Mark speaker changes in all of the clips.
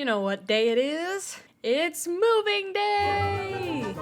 Speaker 1: You know what day it is? It's moving day!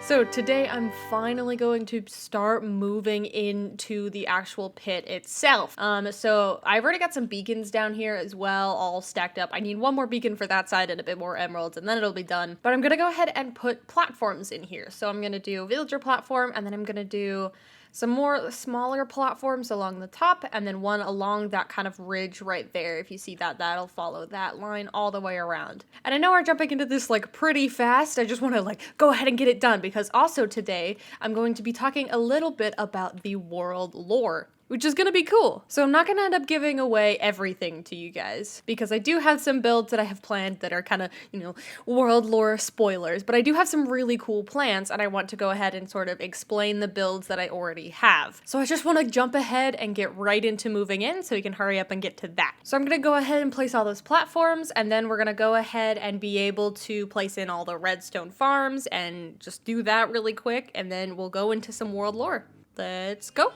Speaker 1: So today I'm finally going to start moving into the actual pit itself. So I've already got some beacons down here as well, all stacked up. I need one more beacon for that side and a bit more emeralds, and then it'll be done. But I'm gonna go ahead and put platforms in here. So I'm gonna do a villager platform, and then I'm gonna do some more smaller platforms along the top, and then one along that kind of ridge right there. If you see that, that'll follow that line all the way around. And I know we're jumping into this like pretty fast. I just want to go ahead and get it done, because also today I'm going to be talking a little bit about the world lore, which is gonna be cool. So I'm not gonna end up giving away everything to you guys, because I do have some builds that I have planned that are kind of, world lore spoilers, but I do have some really cool plans, and I want to go ahead and sort of explain the builds that I already have. So I just want to jump ahead and get right into moving in so we can hurry up and get to that. So I'm gonna go ahead and place all those platforms, and then we're gonna go ahead and be able to place in all the redstone farms and just do that really quick, and then we'll go into some world lore. Let's go.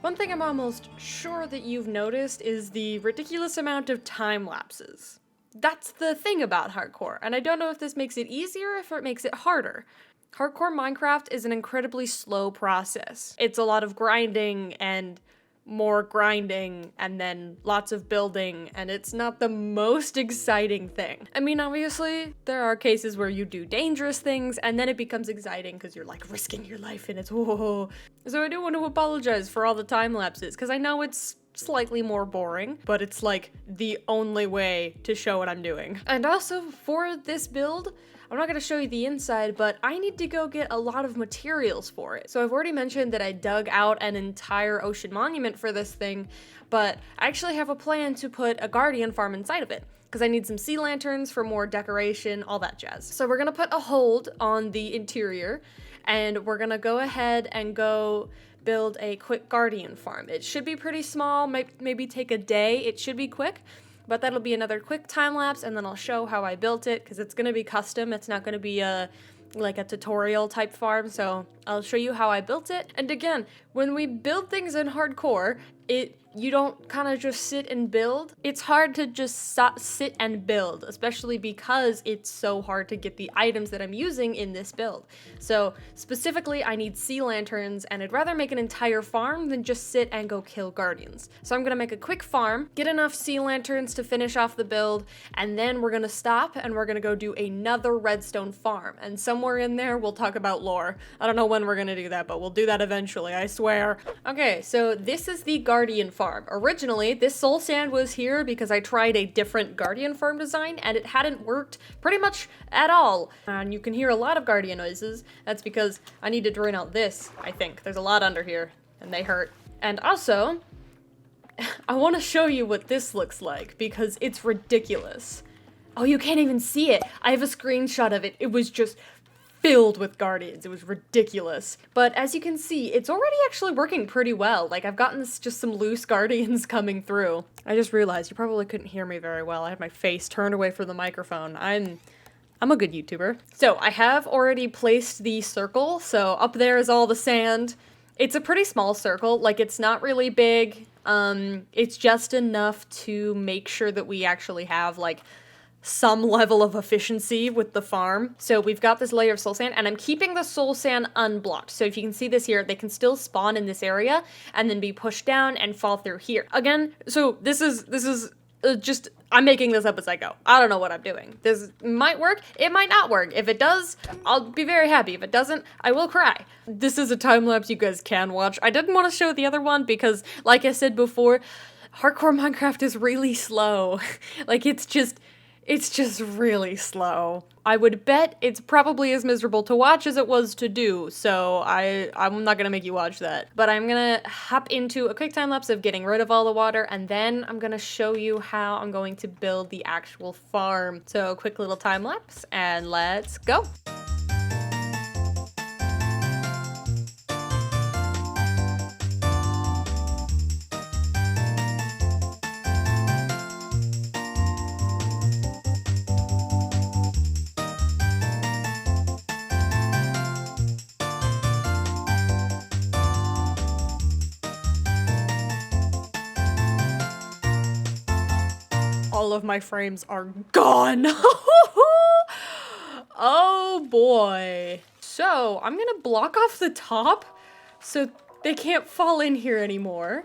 Speaker 1: One thing I'm almost sure that you've noticed is the ridiculous amount of time lapses. That's the thing about hardcore, and I don't know if this makes it easier or if it makes it harder. Hardcore Minecraft is an incredibly slow process. It's a lot of grinding and more grinding and then lots of building, and it's not the most exciting thing. I mean, obviously, there are cases where you do dangerous things and then it becomes exciting because you're risking your life and it's whoa. So I do want to apologize for all the time lapses, because I know it's slightly more boring, but it's the only way to show what I'm doing. And also for this build, I'm not going to show you the inside, but I need to go get a lot of materials for it. So I've already mentioned that I dug out an entire ocean monument for this thing, but I actually have a plan to put a guardian farm inside of it, because I need some sea lanterns for more decoration, all that jazz. So we're going to put a hold on the interior, and we're going to go ahead and go build a quick guardian farm. It should be pretty small, maybe take a day. It should be quick. But that'll be another quick time lapse, and then I'll show how I built it, because it's going to be custom. It's not going to be a tutorial type farm, so I'll show you how I built it. And again, when we build things in hardcore, you don't kind of just sit and build. It's hard to just sit and build, especially because it's so hard to get the items that I'm using in this build. So specifically, I need sea lanterns, and I'd rather make an entire farm than just sit and go kill guardians. So I'm gonna make a quick farm, get enough sea lanterns to finish off the build, and then we're gonna stop and we're gonna go do another redstone farm. And somewhere in there, we'll talk about lore. I don't know when we're gonna do that, but we'll do that eventually, I swear. Okay, so this is the guardian farm. Originally, this soul sand was here because I tried a different guardian farm design and it hadn't worked pretty much at all. And you can hear a lot of guardian noises. That's because I need to drain out this, I think. There's a lot under here and they hurt. And also, I want to show you what this looks like because it's ridiculous. Oh, you can't even see it. I have a screenshot of it. It was just filled with guardians. It was ridiculous. But as you can see, it's already actually working pretty well. I've gotten just some loose guardians coming through. I just realized you probably couldn't hear me very well. I had my face turned away from the microphone. I'm a good YouTuber. So I have already placed the circle. So up there is all the sand. It's a pretty small circle. It's not really big. It's just enough to make sure that we actually have some level of efficiency with the farm. So we've got this layer of soul sand, and I'm keeping the soul sand unblocked. So if you can see this here, they can still spawn in this area and then be pushed down and fall through here. Again, so this is just, I'm making this up as I go. I don't know what I'm doing. This might work, it might not work. If it does, I'll be very happy. If it doesn't, I will cry. This is a time lapse you guys can watch. I didn't want to show the other one because, like I said before, hardcore Minecraft is really slow. Like, it's just really slow. I would bet it's probably as miserable to watch as it was to do, so I'm not gonna make you watch that. But I'm gonna hop into a quick time lapse of getting rid of all the water, and then I'm gonna show you how I'm going to build the actual farm. So quick little time lapse, and let's go. All of my frames are gone. Oh boy. So I'm gonna block off the top so they can't fall in here anymore.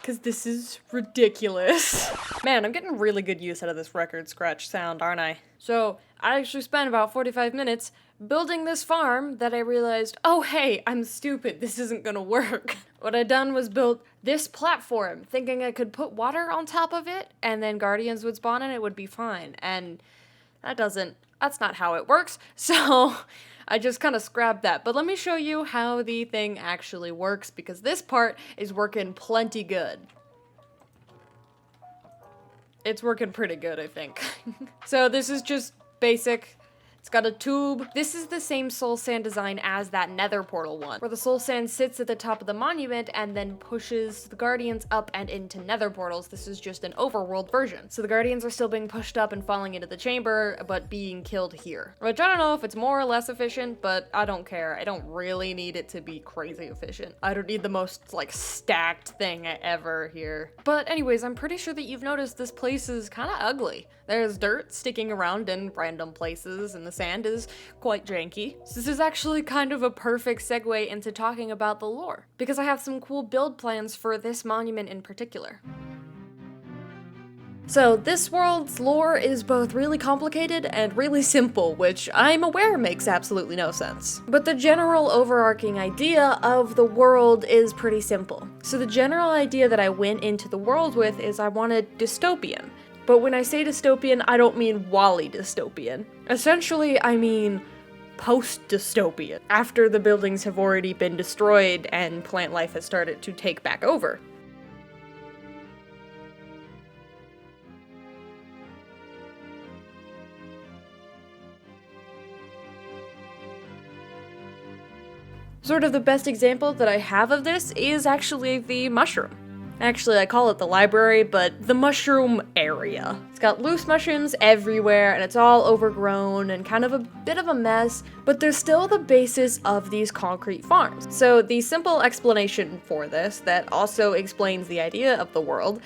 Speaker 1: Cause this is ridiculous. Man, I'm getting really good use out of this record scratch sound, aren't I? So I actually spent about 45 minutes building this farm that I realized, oh hey, I'm stupid, this isn't gonna work. What I done was built this platform, thinking I could put water on top of it, and then guardians would spawn and it would be fine. And that's not how it works, so I just kind of scrapped that. But let me show you how the thing actually works, because this part is working plenty good. It's working pretty good, I think. So this is just basic. It's got a tube. This is the same soul sand design as that nether portal one, where the soul sand sits at the top of the monument and then pushes the guardians up and into nether portals. This is just an overworld version. So the guardians are still being pushed up and falling into the chamber, but being killed here. Which I don't know if it's more or less efficient, but I don't care. I don't really need it to be crazy efficient. I don't need the most, like, stacked thing ever here. But anyways, I'm pretty sure that you've noticed this place is kind of ugly. There's dirt sticking around in random places, and the sand is quite janky. So this is actually kind of a perfect segue into talking about the lore, because I have some cool build plans for this monument in particular. So this world's lore is both really complicated and really simple, which I'm aware makes absolutely no sense. But the general overarching idea of the world is pretty simple. So the general idea that I went into the world with is I wanted dystopian. But when I say dystopian, I don't mean WALL-E dystopian. Essentially, I mean post-dystopian, after the buildings have already been destroyed and plant life has started to take back over. Sort of the best example that I have of this is actually the mushroom. Actually, I call it the library, but the mushroom area. It's got loose mushrooms everywhere, and it's all overgrown and kind of a bit of a mess, but there's still the basis of these concrete farms. So the simple explanation for this, that also explains the idea of the world,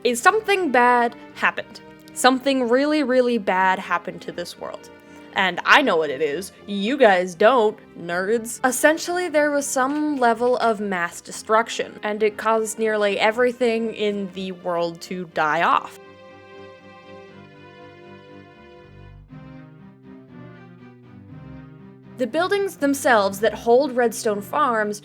Speaker 1: is something bad happened. Something really, really bad happened to this world. And I know what it is. You guys don't, nerds. Essentially, there was some level of mass destruction, and it caused nearly everything in the world to die off. The buildings themselves that hold redstone farms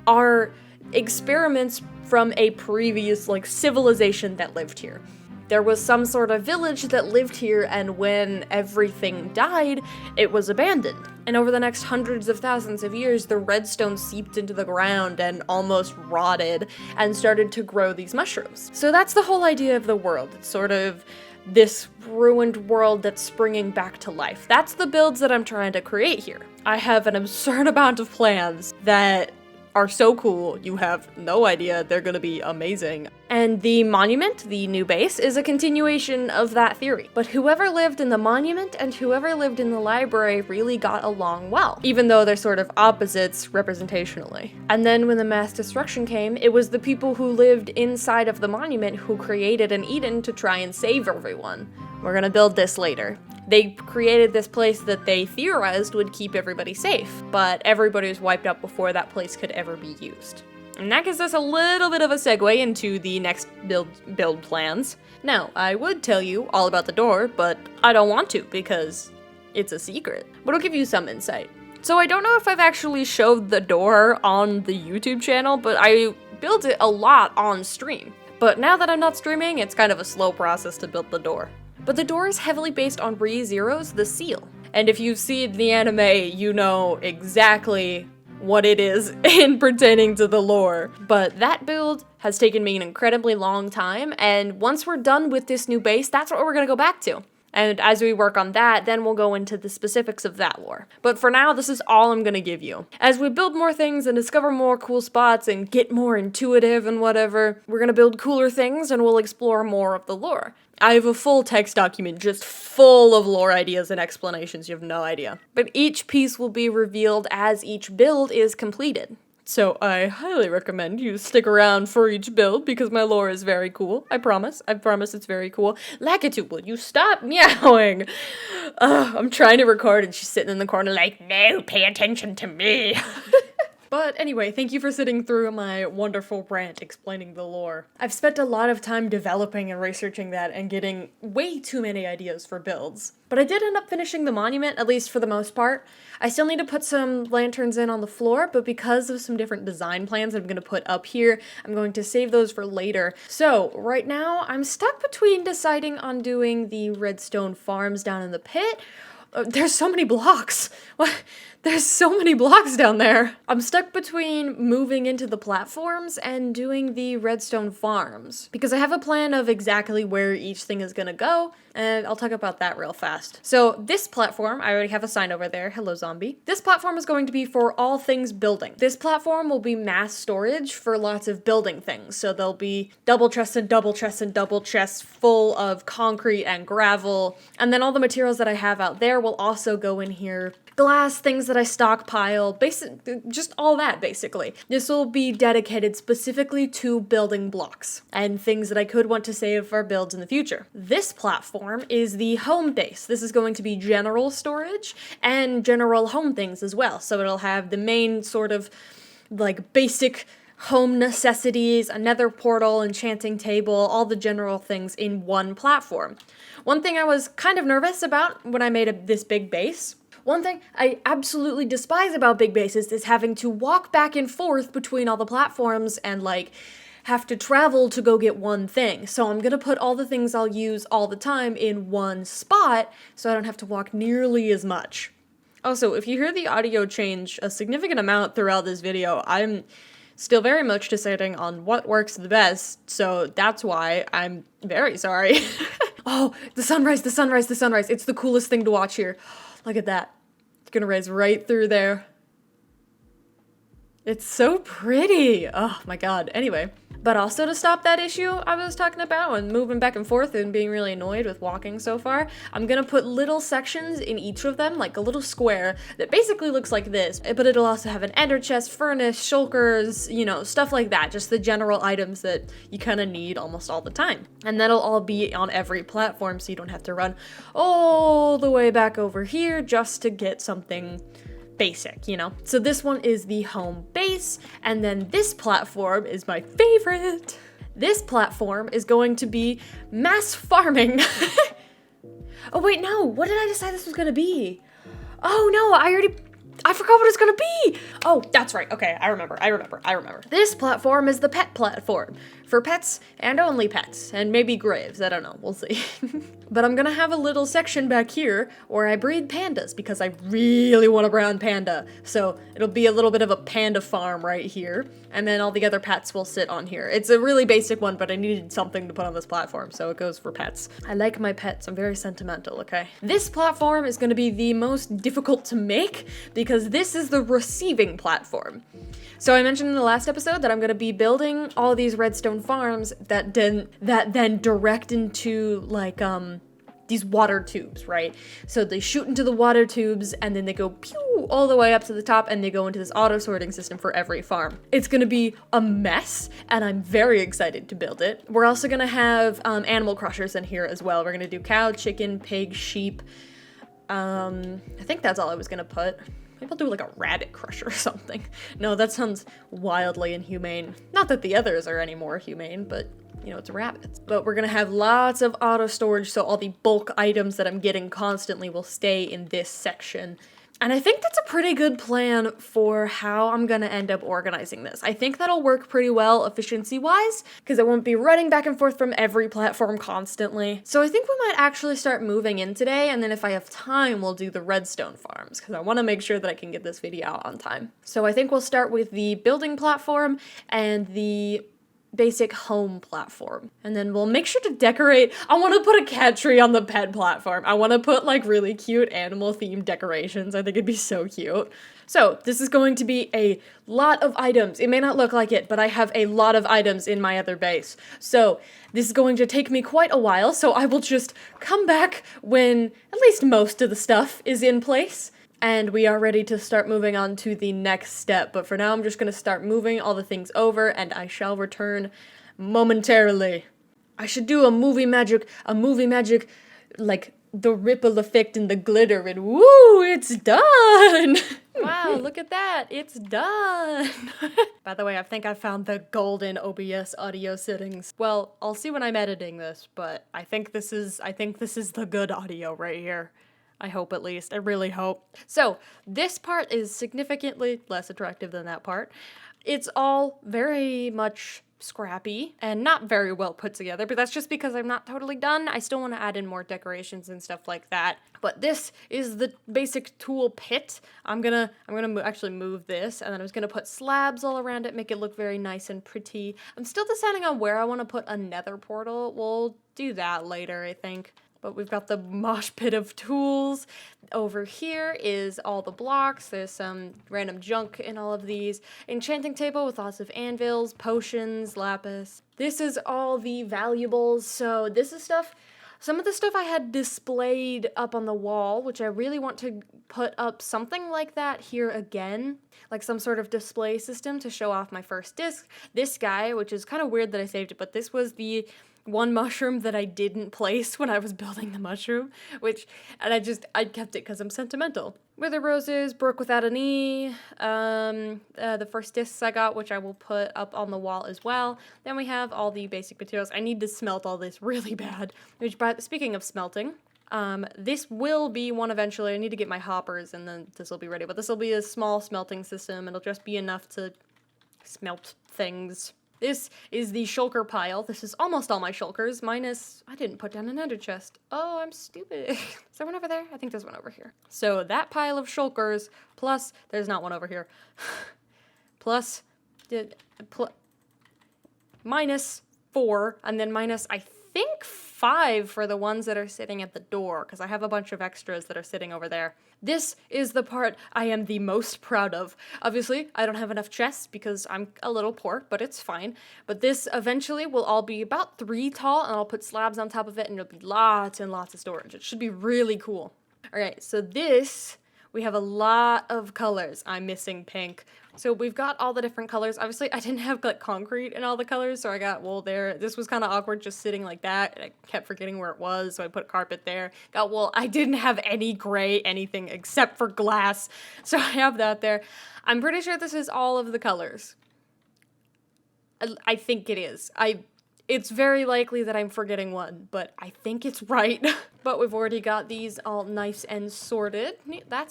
Speaker 1: are experiments from a previous, civilization that lived here. There was some sort of village that lived here, and when everything died, it was abandoned. And over the next hundreds of thousands of years, the redstone seeped into the ground and almost rotted and started to grow these mushrooms. So that's the whole idea of the world. It's sort of this ruined world that's springing back to life. That's the builds that I'm trying to create here. I have an absurd amount of plans that are so cool. You have no idea. They're gonna be amazing. And the monument, the new base, is a continuation of that theory. But whoever lived in the monument and whoever lived in the library really got along well, even though they're sort of opposites representationally. And then when the mass destruction came, it was the people who lived inside of the monument who created an Eden to try and save everyone. We're gonna build this later. They created this place that they theorized would keep everybody safe, but everybody was wiped out before that place could ever be used. And that gives us a little bit of a segue into the next build plans. Now, I would tell you all about the door, but I don't want to because it's a secret. But I'll give you some insight. So I don't know if I've actually showed the door on the YouTube channel, but I built it a lot on stream. But now that I'm not streaming, it's kind of a slow process to build the door. But the door is heavily based on ReZero's The Seal. And if you've seen the anime, you know exactly what it is in pertaining to the lore. But that build has taken me an incredibly long time, and once we're done with this new base, that's what we're gonna go back to. And as we work on that, then we'll go into the specifics of that lore. But for now, this is all I'm gonna give you. As we build more things and discover more cool spots and get more intuitive and whatever, we're gonna build cooler things and we'll explore more of the lore. I have a full text document just full of lore ideas and explanations, you have no idea. But each piece will be revealed as each build is completed. So I highly recommend you stick around for each build because my lore is very cool. I promise it's very cool. Lakitu, will you stop meowing? I'm trying to record and she's sitting in the corner like, no, pay attention to me. But anyway, thank you for sitting through my wonderful rant explaining the lore. I've spent a lot of time developing and researching that and getting way too many ideas for builds. But I did end up finishing the monument, at least for the most part. I still need to put some lanterns in on the floor, but because of some different design plans I'm going to put up here, I'm going to save those for later. So right now, I'm stuck between deciding on doing the redstone farms down in the pit. There's so many blocks. What? There's so many blocks down there. I'm stuck between moving into the platforms and doing the redstone farms because I have a plan of exactly where each thing is gonna go, and I'll talk about that real fast. So this platform, I already have a sign over there. Hello, zombie. This platform is going to be for all things building. This platform will be mass storage for lots of building things. So there'll be double chests and double chests and double chests full of concrete and gravel. And then all the materials that I have out there will also go in here. Glass, things that I stockpile, just all that basically. This will be dedicated specifically to building blocks and things that I could want to save for builds in the future. This platform is the home base. This is going to be general storage and general home things as well. So it'll have the main sort of like basic home necessities, a nether portal, enchanting table, all the general things in one platform. One thing I was kind of nervous about when I made this big base. One thing I absolutely despise about big bases is having to walk back and forth between all the platforms and like have to travel to go get one thing. So I'm gonna put all the things I'll use all the time in one spot so I don't have to walk nearly as much. Also, if you hear the audio change a significant amount throughout this video, I'm still very much deciding on what works the best, so that's why I'm very sorry. Oh, the sunrise, the sunrise, the sunrise. It's the coolest thing to watch here. Look at that. It's gonna raise right through there. It's so pretty. Oh my god. Anyway, but also to stop that issue I was talking about and moving back and forth and being really annoyed with walking so far, I'm gonna put little sections in each of them, like a little square that basically looks like this, but it'll also have an ender chest, furnace, shulkers, you know, stuff like that, just the general items that you kind of need almost all the time. And that'll all be on every platform so you don't have to run all the way back over here just to get something basic, you know? So this one is the home base, and then this platform is my favorite. This platform is going to be mass farming. Oh wait, no, what did I decide this was gonna be? Oh no, I forgot what it's gonna be. Oh, that's right. Okay, I remember. This platform is the pet platform for pets and only pets, and maybe graves, I don't know, we'll see. But I'm gonna have a little section back here where I breed pandas because I really want a brown panda. So it'll be a little bit of a panda farm right here, and then all the other pets will sit on here. It's a really basic one, but I needed something to put on this platform, so it goes for pets. I like my pets, I'm very sentimental, okay? This platform is gonna be the most difficult to make because this is the receiving platform. So I mentioned in the last episode that I'm gonna be building all these redstone farms that then direct into like these water tubes, right? So they shoot into the water tubes and then they go pew all the way up to the top and they go into this auto sorting system for every farm. It's gonna be a mess and I'm very excited to build it. We're also gonna have animal crushers in here as well. We're gonna do cow, chicken, pig, sheep. I think that's all I was gonna put. Maybe I'll do like a rabbit crusher or something. No, that sounds wildly inhumane. Not that the others are any more humane, but you know, it's rabbits. But we're gonna have lots of auto storage, so all the bulk items that I'm getting constantly will stay in this section. And I think that's a pretty good plan for how I'm gonna end up organizing this. I think that'll work pretty well efficiency-wise, because I won't be running back and forth from every platform constantly. So I think we might actually start moving in today, and then if I have time, we'll do the redstone farms, because I want to make sure that I can get this video out on time. So I think we'll start with the building platform and the basic home platform. And then we'll make sure to decorate. I want to put a cat tree on the pet platform. I want to put like really cute animal themed decorations. I think it'd be so cute. So this is going to be a lot of items. It may not look like it, but I have a lot of items in my other base. So this is going to take me quite a while. So I will just come back when at least most of the stuff is in place. And we are ready to start moving on to the next step. But for now, I'm just going to start moving all the things over, and I shall return momentarily. I should do a movie magic, like the ripple effect and the glitter, and woo, it's done! Wow, look at that, it's done! By the way, I think I found the golden OBS audio settings. Well, I'll see when I'm editing this, but I think this is the good audio right here. I hope, at least. I really hope. So this part is significantly less attractive than that part. It's all very much scrappy and not very well put together, but that's just because I'm not totally done. I still want to add in more decorations and stuff like that. But this is the basic tool pit. I'm gonna actually move this, and then I'm just gonna put slabs all around it, make it look very nice and pretty. I'm still deciding on where I want to put a nether portal. We'll do that later, I think. But we've got the mosh pit of tools. Over here is all the blocks. There's some random junk in all of these. Enchanting table with lots of anvils, potions, lapis. This is all the valuables. So this is stuff, some of the stuff I had displayed up on the wall, which I really want to put up something like that here again. Like some sort of display system to show off my first disc. This guy, which is kind of weird that I saved it, but this was the one mushroom that I didn't place when I was building the mushroom, and I kept it because I'm sentimental. Wither roses, brook without an E, the first discs I got, which I will put up on the wall as well. Then we have all the basic materials. I need to smelt all this really bad, speaking of smelting, this will be one eventually. I need to get my hoppers and then this will be ready, but this will be a small smelting system. It'll just be enough to smelt things. This is the shulker pile. This is almost all my shulkers, minus, I didn't put down an ender chest. Oh, I'm stupid. Is there one over there? I think there's one over here. So that pile of shulkers, plus, there's not one over here, plus, minus 4, and then minus, I think 5 for the ones that are sitting at the door, because I have a bunch of extras that are sitting over there. This is the part I am the most proud of. Obviously, I don't have enough chests because I'm a little poor, but it's fine. But this eventually will all be about 3 tall, and I'll put slabs on top of it, and it'll be lots and lots of storage. It should be really cool. Alright, so this, we have a lot of colors. I'm missing pink. So we've got all the different colors. Obviously, I didn't have like concrete in all the colors, so I got wool there. This was kind of awkward just sitting like that. I kept forgetting where it was, so I put carpet there. Got wool. I didn't have any gray anything except for glass, so I have that there. I'm pretty sure this is all of the colors. I think it is. It's very likely that I'm forgetting one, but I think it's right. But we've already got these all nice and sorted. That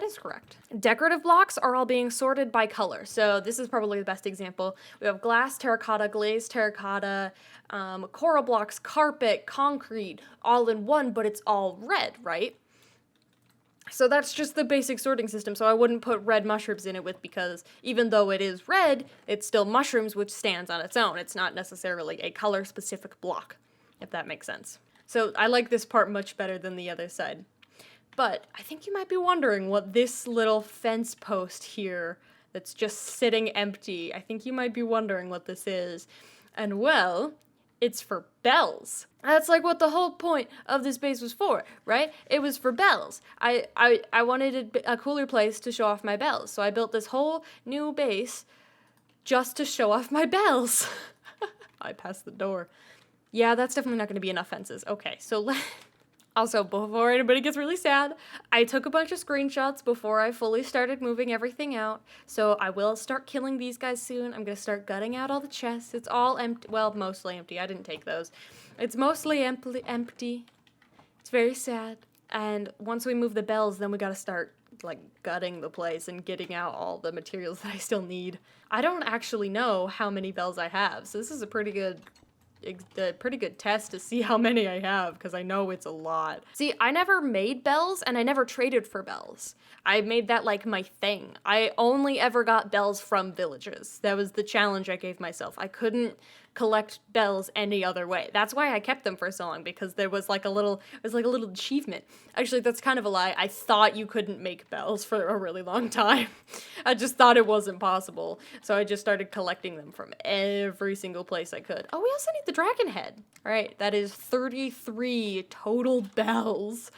Speaker 1: is correct. Decorative blocks are all being sorted by color. So this is probably the best example. We have glass, terracotta, glazed terracotta, coral blocks, carpet, concrete, all in one, but it's all red, right? So that's just the basic sorting system, so I wouldn't put red mushrooms in it because even though it is red, it's still mushrooms, which stands on its own. It's not necessarily a color-specific block, if that makes sense. So I like this part much better than the other side. But I think you might be wondering what this little fence post here that's just sitting empty, I think you might be wondering what this is. And well, it's for bells. That's like what the whole point of this base was for, right? It was for bells. I wanted a cooler place to show off my bells, so I built this whole new base just to show off my bells. I passed the door. Yeah, that's definitely not going to be enough fences. Okay, so also, before anybody gets really sad, I took a bunch of screenshots before I fully started moving everything out, so I will start killing these guys soon. I'm gonna start gutting out all the chests. It's all empty. Well, mostly empty. I didn't take those. It's mostly empty. It's very sad. And once we move the bells, then we gotta start, like, gutting the place and getting out all the materials that I still need. I don't actually know how many bells I have, so this is a pretty good test to see how many I have, because I know it's a lot. See, I never made bells, and I never traded for bells. I made that, like, my thing. I only ever got bells from villages. That was the challenge I gave myself. I couldn't collect bells any other way. That's why I kept them for so long, because there was like a little achievement. Actually, that's kind of a lie. I thought you couldn't make bells for a really long time. I just thought it wasn't possible. So I just started collecting them from every single place I could. Oh, we also need the dragon head. All right, that is 33 total bells.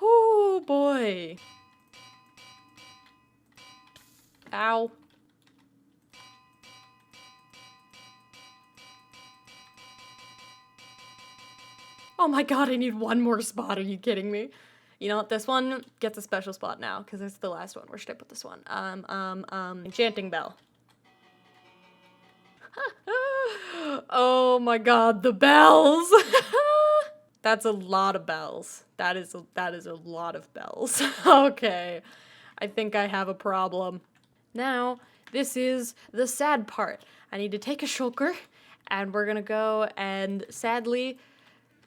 Speaker 1: Oh boy. Ow. Oh my god, I need one more spot. Are you kidding me? You know what? This one gets a special spot now, because it's the last one. Where should I put this one? Enchanting bell. Oh my god, the bells! That's a lot of bells. That is a lot of bells. Okay. I think I have a problem. Now, this is the sad part. I need to take a shulker, and we're gonna go and sadly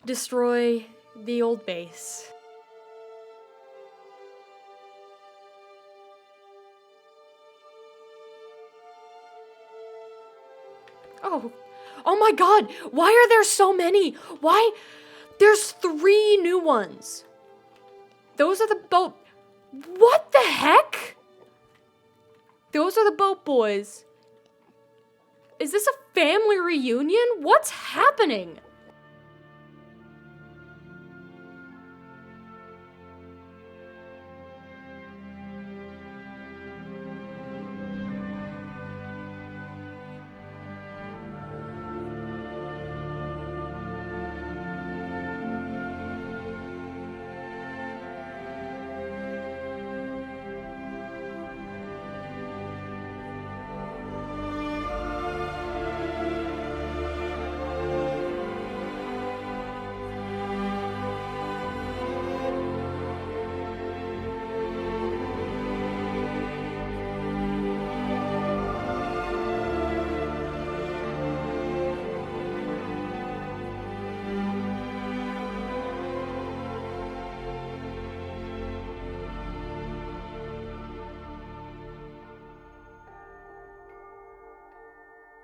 Speaker 1: destroy the old base. Oh my god, why are there so many? Why? There's 3 new ones. Those are the boat. What the heck? Those are the boat boys. Is this a family reunion? What's happening?